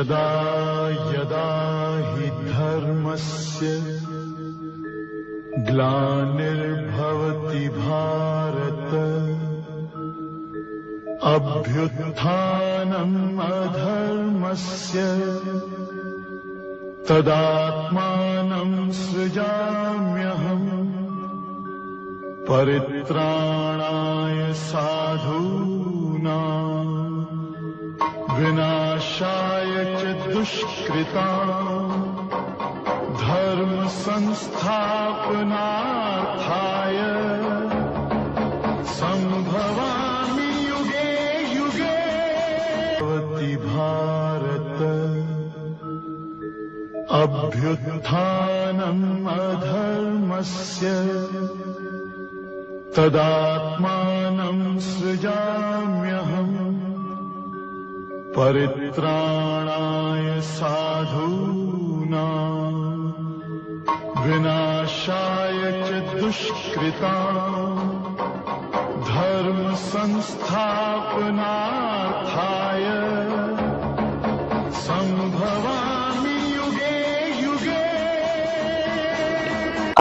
यदा यदा हि धर्मस्य ग्लानिर्भवति भारत अभ्युत्थानम् अधर्मस्य तदात्मानं सृजाम्यहम् परित्राणाय साधूनां विनाशाय च दुष्कृतां धर्म संस्थापनार्थाय संभवामि युगे युगे भवति भारत अभ्युत्थानम् अधर्मस्य तदात्मानं सृजाम्यहम् परित्राणाय साधूनां विनाशाय च दुष्कृतां धर्म संस्थापनार्थाय संभवामि युगे युगे।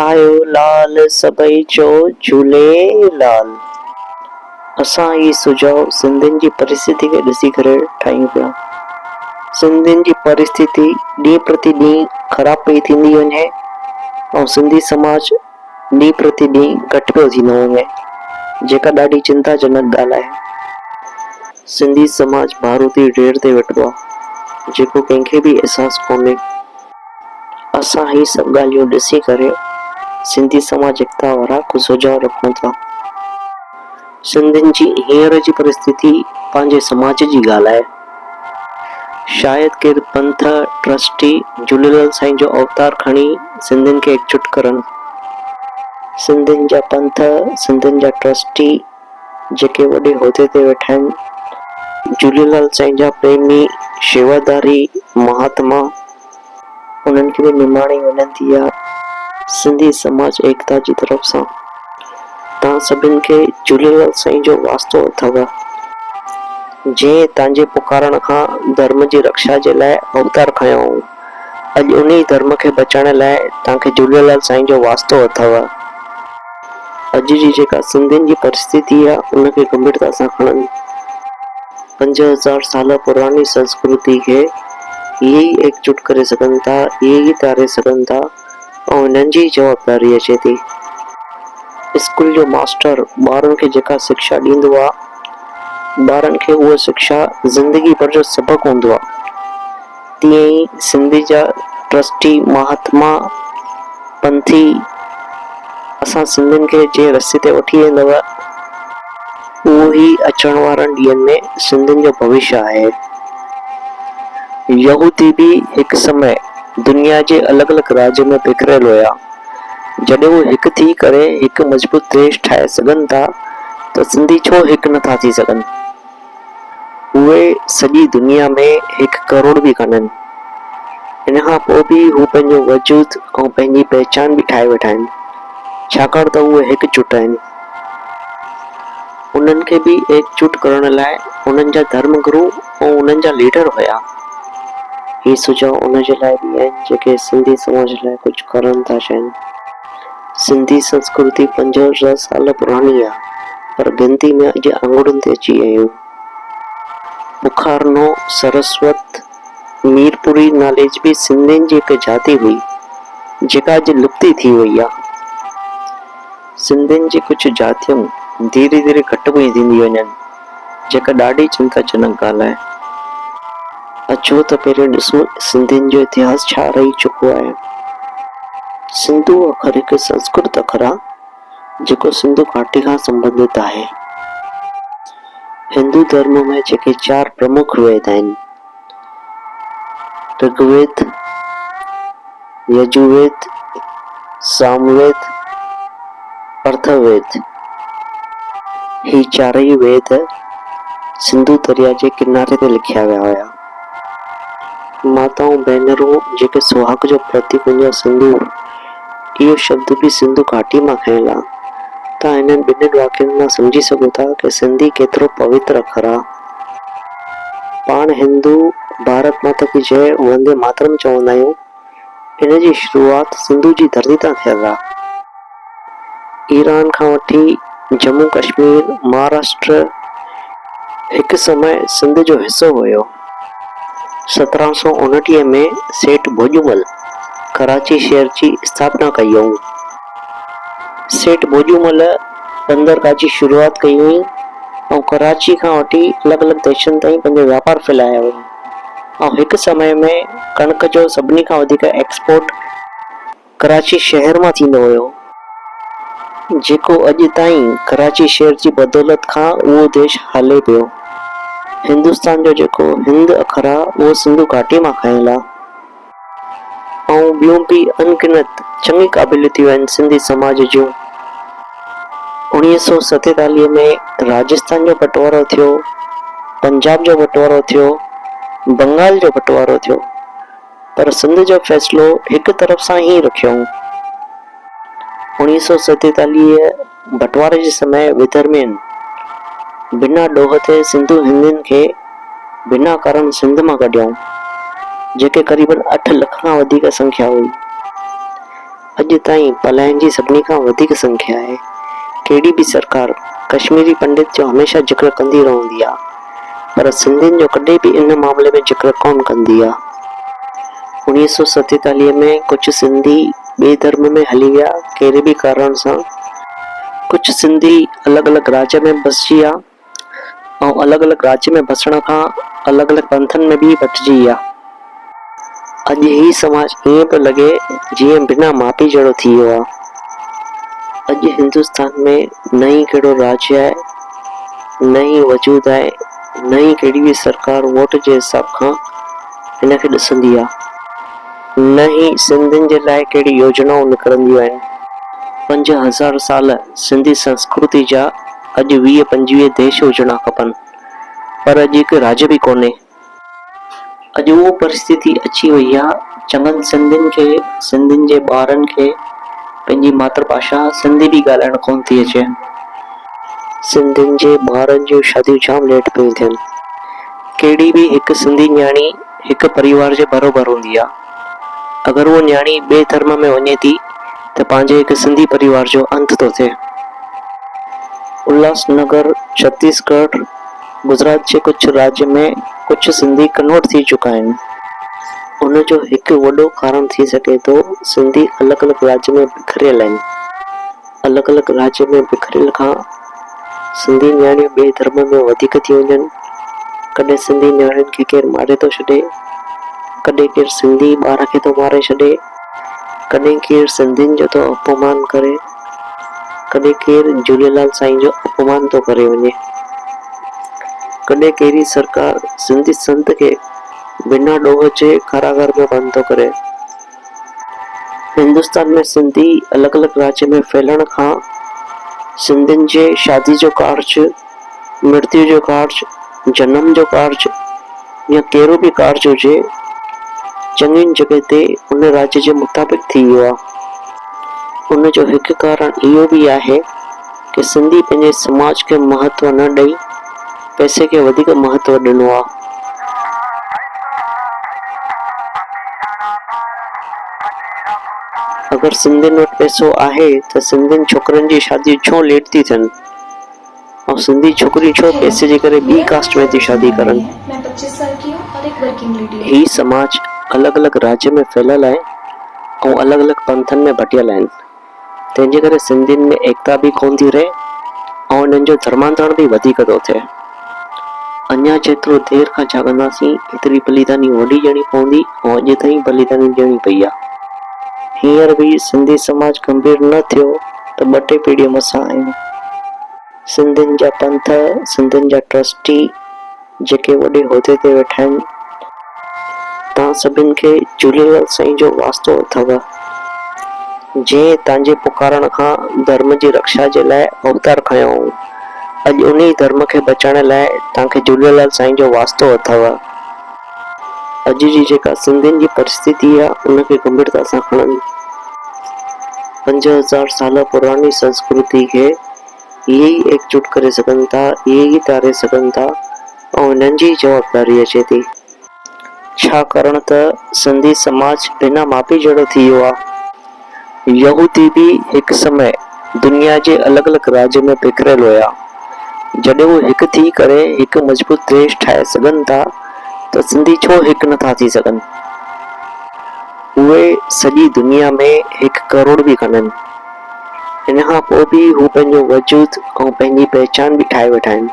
आयो लाल सभई चो झूलेलाल। असां ही सुझाव सिंधियुनि जी परिस्थिति खे ॾिसी करे ठाहियूं पिया। सिंधियुनि जी परिस्थिति ॾींहुं प्रति ॾींहुं ख़राब पई थींदी वञे ऐं सिंधी समाज ॾींहुं प्रति ॾींहुं घटि पियो थींदो वञे, जेका ॾाढी चिंताजनक ॻाल्हि आहे। सिंधी समाज बारूदी ढेर ते वेठो आहे, जेको कंहिंखे बि अहसासु कोन्हे। असां ही सभु ॻाल्हियूं ॾिसी करे सिंधी समाज एकता वारा कुझु सुझाव रखूं था। सिंधियुनि जी हींअर जी परिस्थिति पंहिंजे समाज जी ॻाल्हि आहे। शायदि केरु पंथ ट्रस्टी झूलेलाल साईं जो अवतार खणी सिंधियुनि खे एकजुट करनि। सिंधियुनि जा पंथ, सिंधियुनि जा ट्रस्टी जेके वॾे उहिदे ते वेठा आहिनि, झूलेलाल साईं जा प्रेमी शेवादारी महात्मा, उन्हनि खे बि निमाणी वेनती आहे सिंधी समाज एकता जी तरफ़ सां तव्हां सभिनि खे झूलेलाल साईं जो वास्तो अथव, जंहिं तव्हांजे पुकारण खां धर्म जी रक्षा जे लाइ अवतार खयो। अॼु उन धर्म खे बचाइण लाइ तव्हांखे झूलेलाल साईं जो वास्तो अथव। अॼु जी जेका सिंधियुनि जी परिस्थिति आहे उनखे गंभीरता सां खणनि। 5000 साल पुरानी संस्कृति खे इहे ई एकजुट करे सघनि था, इहे ई तारे सघनि था ऐं हिननि जी जवाबदारी अचे थी। स्कूल जो मास्टर ॿारनि खे जेका शिक्षा ॾींदो आहे, ॿारनि खे उहा शिक्षा ज़िंदगी भर जो सबक़ हूंदो आहे। तीअं ई सिंधी जा ट्रस्टी महात्मा पंथी असां सिंधियुनि खे जे रस्ते ते वठी वेंदव, उहो ई अचण वारनि ॾींहंनि में सिंधियुनि जो भविष्य आहे। यहूदी बि हिकु समय दुनिया जे अलॻि अलॻि राज्य में बिखरियल हुया। जॾहिं उहे हिकु थी करे हिकु मज़बूत देश ठाहे सघनि था, त सिंधी छो हिकु नथा थी सघनि। उहे सॼी दुनिया में 1 करोड़ बि कान्हनि, इन खां पोइ बि हू पंहिंजो वजूद ऐं पंहिंजी पहचान बि ठाहे वेठा आहिनि, छाकाणि त उहे एकजुट आहिनि। उन्हनि खे बि एकजुट करण लाइ उन्हनि जा धर्मगुरु ऐं उन्हनि जा लीडर हुया। ही सुझाव उन जे लाइ बि आहिनि जेके सिंधी समाज लाइ कुझु करण था चाहिनि। सिंधी संस्कृति 5000 साल पुरानी आहे, पर गिनती में अॼु आंगुरनि ते अची आहियूं। बुखारनो, सरस्वत, मीरपुरी नाले जी बि सिंधियुनि जी हिकु जाति हुई, जेका अॼु लुप्ती थी वई आहे। सिंधियुनि जी कुझु जातियूं धीरे धीरे घटि पई थींदी वञनि, जेका ॾाढी चिंताजनक ॻाल्हि आहे। अचो त पहिरियों ॾिसो सिंधियुनि जो इतिहास छा रही चुको आहे। सिंधु अखर हिकु संस्कृत अखर आहे, जेको सिंधु घाटी खां संबंधित आहे। हिंदू धर्म में जेके 4 प्रमुख वेद आहिनि, ऋग्वेद, यजुर्वेद, सामवेद, अथर्ववेद, ही 4 वेद सिंधु दरिया जे किनारे ते लिखिया विया हुया। माताऊं भेनरूं जेके सुहाग जो प्रतीक हूंदो आहे सिंदूर, इहो शब्द बि सिंधु घाटी मां खयल आहे। तव्हां हिननि ॿिन्हिनि वाक्यनि मां सम्झी सघो था कि सिंधी केतिरो पवित्र अखर आहे। पाण हिंदू भारत माता की जय वंदे मातरम चवंदा आहियूं, इन जी शुरूआत सिंधु जी धरती तां थियल आहे। ईरान खां वठी जम्मू कश्मीर, महाराष्ट्र हिकु समय सिंध जो हिस्सो हुयो। 1729 में सेठ भोॼूमल कराची शहर जी स्थापना कई हुई। सेठ भोॼूमल बंदरगाह जी शुरूआत कई हुई ऐं कराची खां वठी अलॻि अलॻि देशनि ताईं पंहिंजो वापार फैलाया हुई। ऐं हिकु समय में कणिक जो सभिनी खां वधीक एक्सपोर्ट कराची शहर मां थींदो हुयो, जेको अॼु ताईं कराची शहर जी बदौलत खां उहो देश हले पियो। हिंदुस्तान जो जेको हिंद अखर आहे उहो सिंधु घाटी मां खयल आहे। ऐं ॿियूं बि अनगिनत चङी क़ाबिलियतूं आहिनि सिंधी समाज जूं। 1947 में राजस्थान जो बंटवारो थियो, पंजाब जो बंटवारो थियो, बंगाल जो बंटवारो थियो, पर सिंध जो फ़ैसिलो हिकु तरफ़ सां ई रखियो। 1947 बंटवारे जे समय विधर्मियुनि बिना ॾोह ते सिंधु हिंदियुनि खे बिना कारण सिंध मां कढियऊं, जेके क़रीबन 8 लख खां वधीक संख्या हुई। अॼु ताईं पलायन जी सभिनी खां वधीक संख्या आहे। कहिड़ी बि सरकार कश्मीरी पंडित जो हमेशा जिक्र कंदी रहंदी आहे, पर सिंधियुनि जो कॾहिं बि इन मामले में जिक्र कोन कंदी आहे। 1947 में कुझु सिंधी ॿिए धर्म में हली विया कहिड़े बि कारण सां। कुझु सिंधी अलॻि अलॻि राज्य में बसिजी विया ऐं अलॻि अलॻि राज्य में बसण खां अलॻि अलॻि पंथनि में बि बटिजी विया। अॼु ही समाज ईअं पियो लॻे जीअं बिना माउ पीउ जहिड़ो थी वियो आहे। अॼु हिंदुस्तान में न ई कहिड़ो राज्य आहे, न ई वजूद आहे, न ई कहिड़ी बि सरकार वोट जे हिसाब खां हिन खे ॾिसंदी आहे, न ई सिंधियुनि जे लाइ कहिड़ी योजनाऊं निकिरंदियूं आहिनि। 5000 साल सिंधी संस्कृति जा अॼु 20-25 देश हुजणा खपनि, पर अॼु हिकु राज्य बि कोन्हे। अॼु उहो परिस्थिति अची वई आहे, चङनि सिंधियुनि खे, सिंधियुनि जे ॿारनि खे पंहिंजी मातृभाषा सिंधी बि ॻाल्हाइण कोन थी अचे। सिंधियुनि जे ॿारनि जूं शादियूं जाम लेट पियूं थियनि। कहिड़ी बि हिकु सिंधी न्याणी हिकु परिवार जे बराबरि हूंदी आहे। अगरि उहो न्याणी ॿिए धर्म में वञे थी त पंहिंजे हिकु सिंधी परिवार जो अंत थो थिए। उल्हासनगर, छत्तीसगढ़, गुजरात जे कुझु राज्य में कुझु सिंधी कन्वर्ट थी चुका आहिनि। उनजो हिकु वॾो कारण थी सघे थो सिंधी अलॻि अलॻि राज्य में बिखरियल आहिनि। अलॻि अलॻि राज्य में बिखरियल खां सिंधी न्याणियूं ॿिए धर्म में वधीक थी वञनि। कॾहिं सिंधी न्याणियुनि खे केरु मारे थो छॾे, कॾहिं केरु सिंधी ॿार खे थो मारे छॾे, कॾहिं केरु सिंधियुनि जो थो अपमान करे, कॾहिं केरु झूलेलाल साईं जो अपमान थो करे वञे, कॾहिं कहिड़ी सरकार सिंधी संत खे बिना ॾोह जे कारागार में बंदि थो करे। हिंदुस्तान में सिंधी अलॻि अलॻि राज्य में फैलण खां सिंधियुनि जे शादी जो कार्ज, मृत्यु जो कार्ज, जनम जो कार्ज या कहिड़ो बि कार्ज हुजे, चङियुनि जॻह ते उन राज्य जे मुताबिक़ थी वियो आहे। उनजो हिकु कारण इहो बि आहे कि सिंधी पंहिंजे समाज खे महत्व न ॾेई पैसे खे वधीक महत्व ॾिनो आहे। अगरि सिंधियुनि वटि पैसो आहे त सिंधियुनि छोकिरनि जी शादी छो लेट थी थियनि और सिंधी छोकिरियूं छो पैसे जे करे ॿी कास्ट में थी शादी करनि। मैं 25 साल की हूँ और एक वर्किंग लेडी हूँ। ही समाज अलॻि अलॻि राज्य में फैलियल आहे ऐं अलॻि अलॻि पंथनि में बटियल आहिनि। तंहिंजे करे सिंधियुनि में एकता बि कोन थी रहे ऐं हिननि जो धर्मांतरण बि वधीक थो थिए। अञा जेतिरो देरि खां जाॻंदासीं एतिरी बलिदानी वॾी ॾियणी पवंदी ऐं अॼु ताईं बलिदानी ॾियणी पई आहे। हींअर बि सिंधी समाज गंभीर न थियो त 2 टे पीढ़ियूं मसां आहिनि। सिंधियुनि जा पंथ, सिंधियुनि जा ट्रस्टी जेके वॾे उहिदे ते वेठा आहिनि, तव्हां सभिनि खे झूलेलाल साईं जो वास्तो अथव, जंहिं तव्हांजे पुकारण खां धर्म जी रक्षा जे लाइ अवतार खयो। अॼु उन धर्म खे बचाइण लाइ तव्हांखे झूलेलाल साईं जो वास्तो अथव। अॼु जी जेका सिंधियुनि जी परिस्थिति आहे उनखे गंभीरता सां खणनि। 5000 साल पुरानी संस्कृति खे इहे ई एकजुट करे सघनि था, इहे ई तारे सघनि था ऐं हिननि जी जवाबदारी अचे थी। छाकाणि त सिंधी समाज बिना मापी जहिड़ो थी वियो आहे। यहूदी बि हिकु समय दुनिया जे अलॻि अलॻि राज्य में बिखरियल हुया। जॾहिं उहे हिकु थी करे हिकु मज़बूत देश ठाहे सघनि था त सिंधी छो हिकु नथा थी सघनि। उहे सॼी दुनिया में हिकु करोड़ बि कान्हनि, इन खां पोइ बि हू पंहिंजो वजूद ऐं पंहिंजी पहचान बि ठाहे वेठा आहिनि,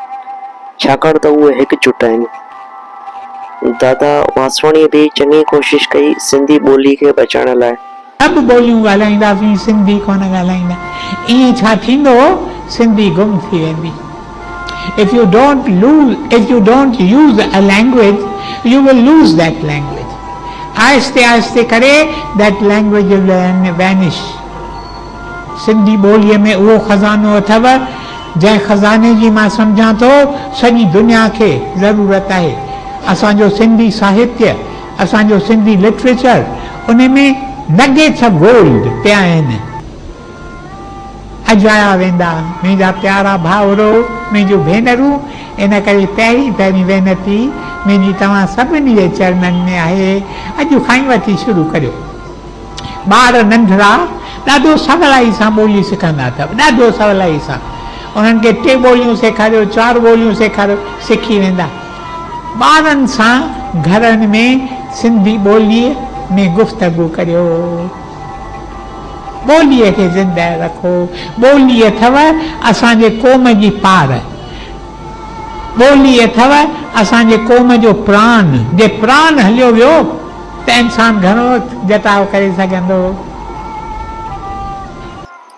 छाकाणि त उहे हिकजुट आहिनि। दादा वासवाणीअ बि चङी कोशिश कई सिंधी ॿोली खे बचाइण लाइ। सभु ॿोलियूं ॻाल्हाईंदासीं, सिंधी कोन ॻाल्हाईंदा, ईअं छा थींदो, सिंधी गुम थी वेंदी। If you don't use a language, you will lose that language. आहिस्ते आहिस्ते करे that language will vanish. Sindhi ॿोलीअ में उहो खज़ानो अथव जंहिं खज़ाने जी मां सम्झां थो सॼी दुनिया खे ज़रूरत आहे। असांजो सिंधी साहित्य, असांजो सिंधी लिटरेचर, उन में नगेट्स ऑफ गोल्ड पिया आहिनि, अजाया वेंदा। मुंहिंजा प्यारा भाउरो, मुंहिंजूं भेनरूं, इन करे पहिरीं वेनती मुंहिंजी तव्हां सभिनी जे चरणनि में आहे, अॼु खां ई वठी शुरू करियो। ॿार नंढड़ा ॾाढो सवलाई सां ॿोली सिखंदा अथव, ॾाढो सवलाई सां। उन्हनि खे 3 ॿोलियूं सेखारियो, 4 ॿोलियूं सेखारियो, सिखी वेंदा। ॿारनि सां घरनि में सिंधी ॿोलीअ में गुफ़्तगू करियो, ॿोलीअ खे ज़िंदा रखो। ॿोली अथव असांजे क़ौम जी पार, ॿोली अथव असांजे क़ौम जो प्राण। जे प्राण हलियो वियो त इंसान घणो जताव करे सघंदो।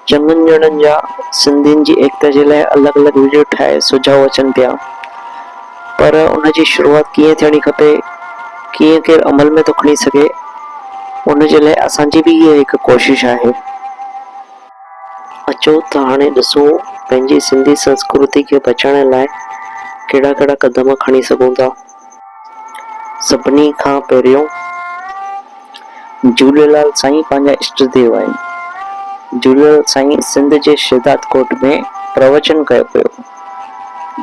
चङनि ॼणनि जा सिंधियुनि जी एकता जे लाइ अलॻि अलॻि वीडियो ठाहे सुझाव अचनि पिया, पर उनजी शुरूआत कीअं थियणी खपे, कीअं केरु अमल में थो खणी सघे, उन जे लाइ असांजी बि इहा हिकु कोशिश आहे। अचो त हाणे ॾिसूं पंहिंजी सिंधी संस्कृति खे बचाइण लाइ कहिड़ा कहिड़ा क़दम खणी सघूं था। सभिनी खां पहिरियों झूलेलाल साईं पंहिंजा इष्ट देव आहिनि। झूलेलाल साईं सिंध जे शिदात कोट में प्रवचन कयो पियो,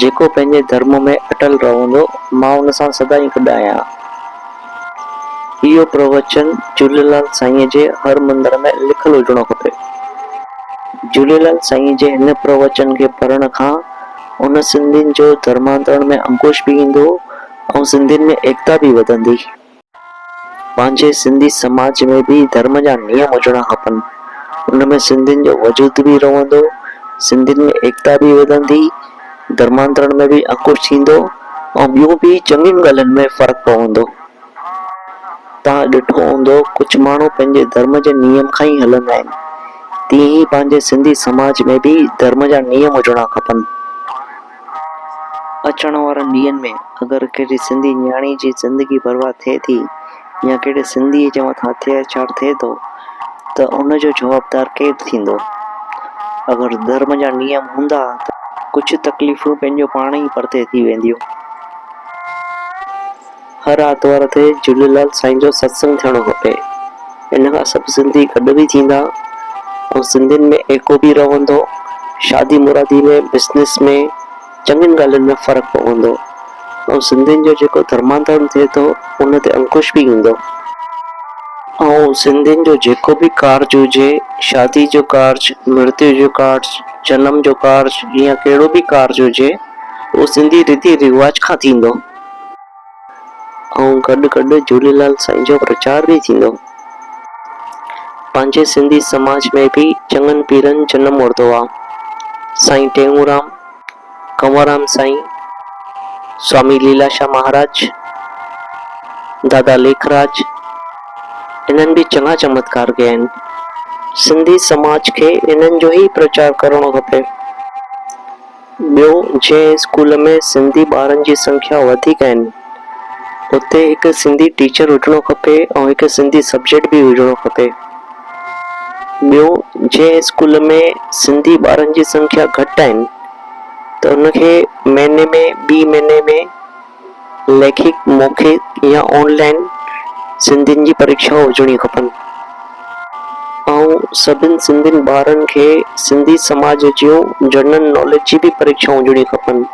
जेको पंहिंजे धर्म में अटल रहंदो, मां उन सां सदाईं गॾु आहियां। इहो प्रवचन झूलेलाल साईं जे हर मंदर में लिखल हुजणो खपे। झूलेलाल साईं जे हिन प्रवचन खे पढ़ण खां उन सिंधियुनि जो धर्मांतरण में अंकुश बि ईंदो ऐं सिंधियुनि में एकता बि वधंदी। पंहिंजे सिंधी समाज में बि धर्म जा नियम हुजणा खपनि, उनमें सिंधियुनि जो वजूद बि रहंदो, सिंधियुनि में एकता बि वधंदी, धर्मांतरण में बि अंकुश थींदो ऐं ॿियूं बि चङियुनि ॻाल्हियुनि में फ़र्क़ु पवंदो। तव्हां ॾिठो हूंदो कुझु माण्हू पंहिंजे धर्म जे नियम खां ई हलंदा आहिनि, तीअं ई पंहिंजे सिंधी समाज में बि धर्म जा नियम हुजणा खपनि। अचण वारनि ॾींहंनि में अगरि कहिड़ी सिंधी न्याणी जी ज़िंदगी बर्बाद थिए थी या कहिड़े सिंधीअ जे मथां अत्याचार थिए थो त उनजो जवाबदार केरु थींदो। अगरि धर्म जा नियम हूंदा त कुझु तकलीफ़ूं पंहिंजो पाण ई परते थी वेंदियूं। हर आर्तवार ते झूलेलाल साईं जो सत्संग थियणो खपे, इन खां सभु सिंधी गॾु बि थींदा ऐं सिंधियुनि में एको बि रहंदो। शादी मुरादी में, बिज़नेस में, चङियुनि ॻाल्हियुनि में फ़र्क़ु पवंदो ऐं सिंधियुनि जो जेको धर्मांतरण थिए थो उन ते अंकुश बि ईंदो। ऐं सिंधियुनि जो जेको बि कार्ज हुजे, शादी जो कार्ज, मृत्यु जो कार्ज, जनम जो कार्ज या कहिड़ो बि कार्ज हुजे, उहो सिंधी रीति रिवाज खां थींदो ऐं गॾु गॾु झूलेलाल साईं जो प्रचार बि थींदो। पंहिंजे सिंधी समाज में बि चङनि पीरनि जनम वरितो आहे। साईं टेऊंराम, कंवरराम साईं, स्वामी लीलाशाह महाराज, दादा लेखराज, इन्हनि बि चङा चमत्कार कया आहिनि। सिंधी समाज खे इन्हनि जो ई प्रचार करणो खपे। ॿियो, जंहिं स्कूल में सिंधी ॿारनि जी संख्या वधीक आहिनि उते हिकु सिंधी टीचर हुजणो खपे ऐं हिकु सिंधी सब्जेक्ट बि हुजणो खपे। ॿियो, जंहिं स्कूल में सिंधी ॿारनि जी संख्या घटि आहिनि त उनखे महीने में, ॿी महीने में लेखिक, मौखिक या ऑनलाइन सिंधियुनि जी परीक्षा हुजणी खपनि ऐं सभिनि सिंधियुनि ॿारनि खे सिंधी समाज जूं जनरल नॉलेज जी बि परीक्षा हुजणी खपनि।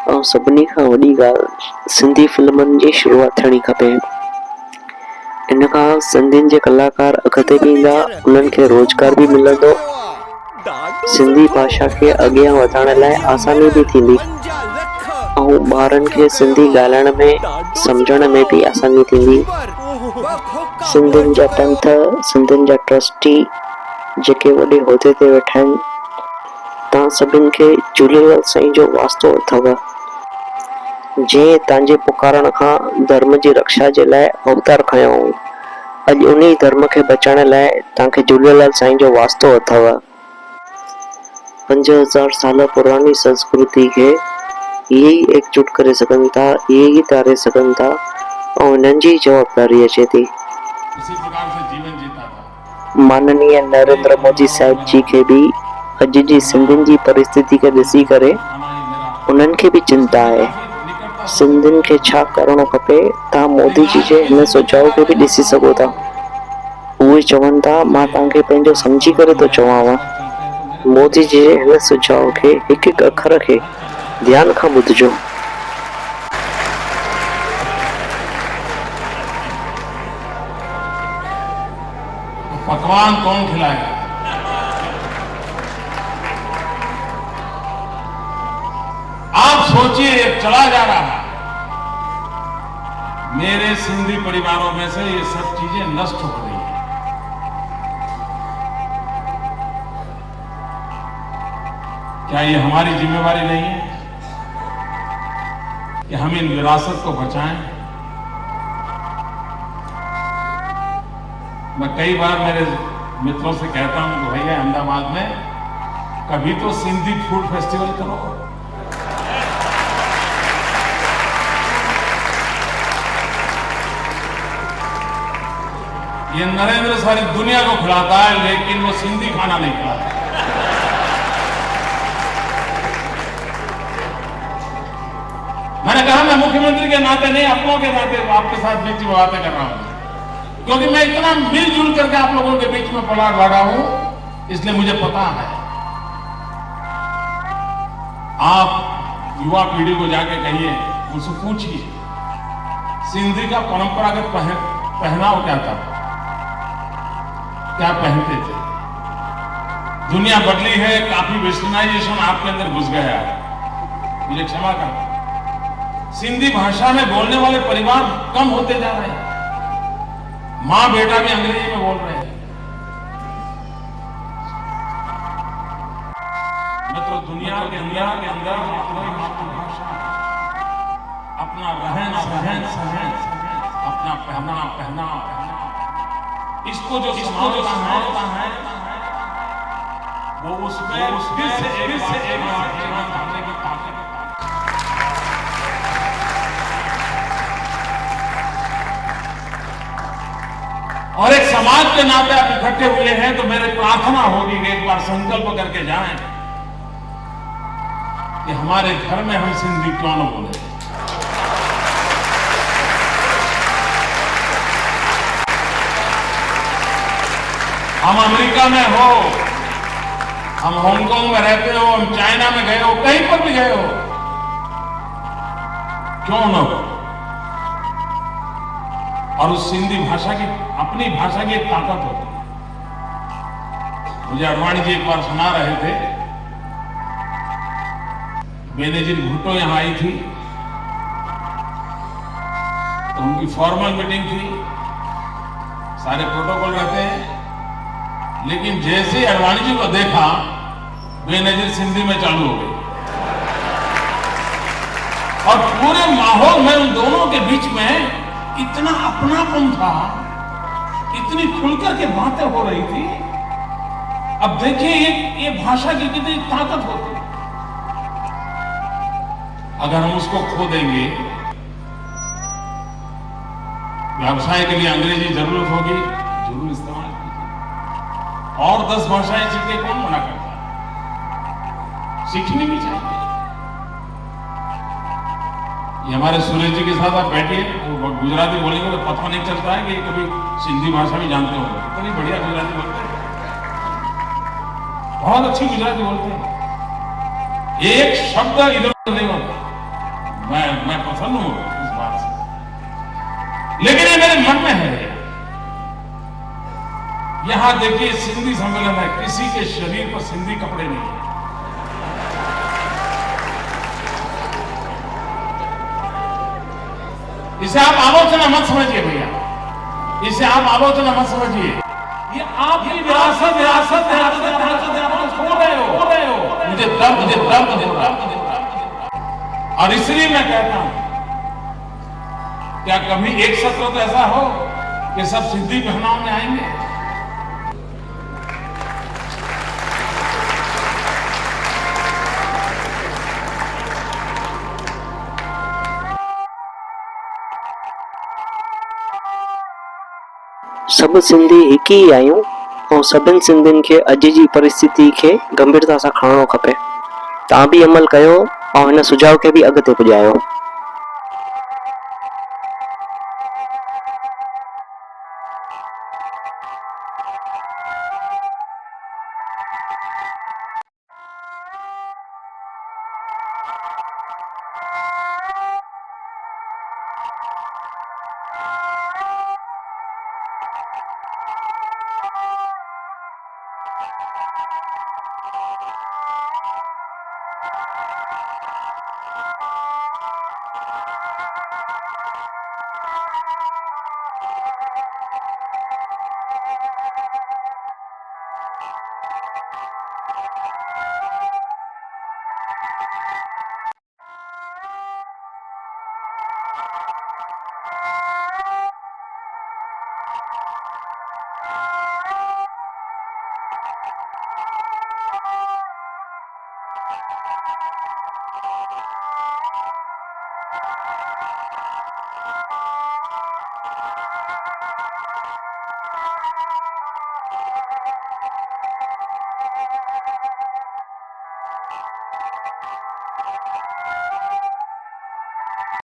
ऐं सभिनी खां वॾी ॻाल्हि सिंधी फिल्मनि जी शुरूआत थियणी खपे। इन खां सिंधियुनि जे कलाकार अॻिते बि ईंदा, उन्हनि खे रोज़गार बि मिलंदो, सिंधी भाषा खे अॻियां वधाइण लाइ आसानी बि थींदी ऐं ॿारनि खे सिंधी ॻाल्हाइण में सम्झण में बि आसानी थींदी। सिंधियुनि जा पंथ, सिंधियुनि जा ट्रस्टी जेके वॾे उहिदे ते वेठा आहिनि, तव्हां सभिनि खे झूलेलाल साईं जो वास्तो अथव। जंहिं तव्हांजे पुकारण खां धर्म जी रक्षा जे लाइ अवतार खयो, अॼु उन धर्म खे बचाइण लाइ तव्हांखे झूलेलाल साईं जो वास्तो अथव। 5000 साल पुरानी संस्कृति खे इहे ई एकजुट करे सघनि था, इहे ई तारे सघनि था ऐं हिननि जी जवाबदारी अचे थी। उसी प्रकार से जीवन जीता था। माननीय नरेंद्र मोदी साहिब जी खे भी अॼु जी सिंधियुनि जी परिस्थिति खे ॾिसी करे उन्हनि खे बि चिंता आहे, सिंधियुनि खे छा करणो खपे। तव्हां मोदी जी जे हिन सुझाव खे बि ॾिसी सघो था। उहे चवनि था, मां तव्हांखे पंहिंजो सम्झी करे थो चवांव, मोदी जी जे हिन सुझाव खे हिकु हिकु अखर खे ध्यान खां ॿुधिजो। पकवान कौन खिलाएगा? आप सोचिए, चला जा रहा है, मेरे सिंधी परिवारों में से ये सब चीजें नष्ट हो रही हैं। क्या ये हमारी जिम्मेवारी नहीं है कि हम इन विरासत को बचाएं? मैं कई बार मेरे मित्रों से कहता हूं कि भैया अहमदाबाद में कभी तो सिंधी फूड फेस्टिवल करो। ये नरेंद्र सारी दुनिया को खिलाता है, लेकिन वो सिंधी खाना नहीं खिलाता। मैंने कहा मैं मुख्यमंत्री के नाते नहीं, अपनों के नाते आपके साथ बीच में बातें कर रहा हूं, क्योंकि मैं इतना मिलजुल करके आप लोगों के बीच में पला बढ़ा हूं, इसलिए मुझे पता है। आप युवा पीढ़ी को जाके कहिए, उनसे पूछिए सिंधी का परंपरागत पहनाव क्या था, क्या पहनते थे। दुनिया बदली है, काफी वेस्टर्नाइजेशन आपके अंदर घुस गया है, मुझे क्षमा करना। सिंधी भाषा में बोलने वाले परिवार कम होते जा रहे हैं, मां बेटा भी अंग्रेजी में बोल रहे हैं। मित्रों, दुनिया के अंदर अपनी मातृभाषा, अपना रहन सहन, अपना पहना, इसको जो समानता है, वो उसमें फिर से एक बार जीवन भरने की ताकत है। और एक समाज के नाते आप इकट्ठे हुए हैं, तो मेरी प्रार्थना होगी कि एक बार संकल्प करके जाएं कि हमारे घर में हम सिंधी क्यों न बोले। हम अमेरिका में हो, हम हांगकांग में रहते हो, हम चाइना में गए हो, कहीं पर भी गए हो, क्यों न हो। और उस सिंधी भाषा की, अपनी भाषा की एक ताकत होती है। मुझे अडवाणी जी एक बार सुना रहे थे, बेनजीर भुट्टो यहां आई थी, तो उनकी फॉर्मल मीटिंग थी, सारे प्रोटोकॉल रहते हैं, लेकिन जैसे अडवाणी जी को देखा, बेनजीर सिंधी में चालू हो गई और पूरे माहौल में उन दोनों के बीच में इतना अपनापन था, इतनी खुलकर के बातें हो रही थी। अब देखिए ये भाषा की कितनी ताकत होती है। अगर हम उसको खो देंगे, व्यवसाय के लिए अंग्रेजी जरूरत होगी, जरूर इस्तेमाल कीजिए। और 10 भाषाएं सीखे, कौन मना करता है, सीखनी भी चाहिए। ये हमारे सुरेश जी के साथ आप बैठिए, वो गुजराती बोलेंगे तो पता नहीं चलता है कि कभी सिंधी भाषा भी जानते होंगे। इतनी बढ़िया गुजराती बोलते हैं, बहुत अच्छी गुजराती बोलते हैं, एक शब्द इधर उधर नहीं होता। प्रसन्न हूं इस बात से, लेकिन ये मेरे मन में है। यहां देखिए सिंधी सम्मेलन है, किसी के शरीर पर सिंधी कपड़े नहीं है। इसे आप आलोचना मत समझिए भैया, इसे आप आलोचना मत समझिए। ये आपकी विरासत विरासत है, आप छोड़ रहे हो। मुझे दर्द देता है। और इसलिए मैं कहता हूं, क्या कभी एक सत्र तो ऐसा हो कि सब सिंधी पहनाव में आएंगे? सभु सिंधी हिकु ई आहियूं ऐं सभिनि सिंधियुनि खे अॼु जी परिस्थिति खे गंभीरता सां खणणो खपे। तव्हां बि अमल कयो ऐं हिन सुझाव खे बि अॻिते पुॼायो।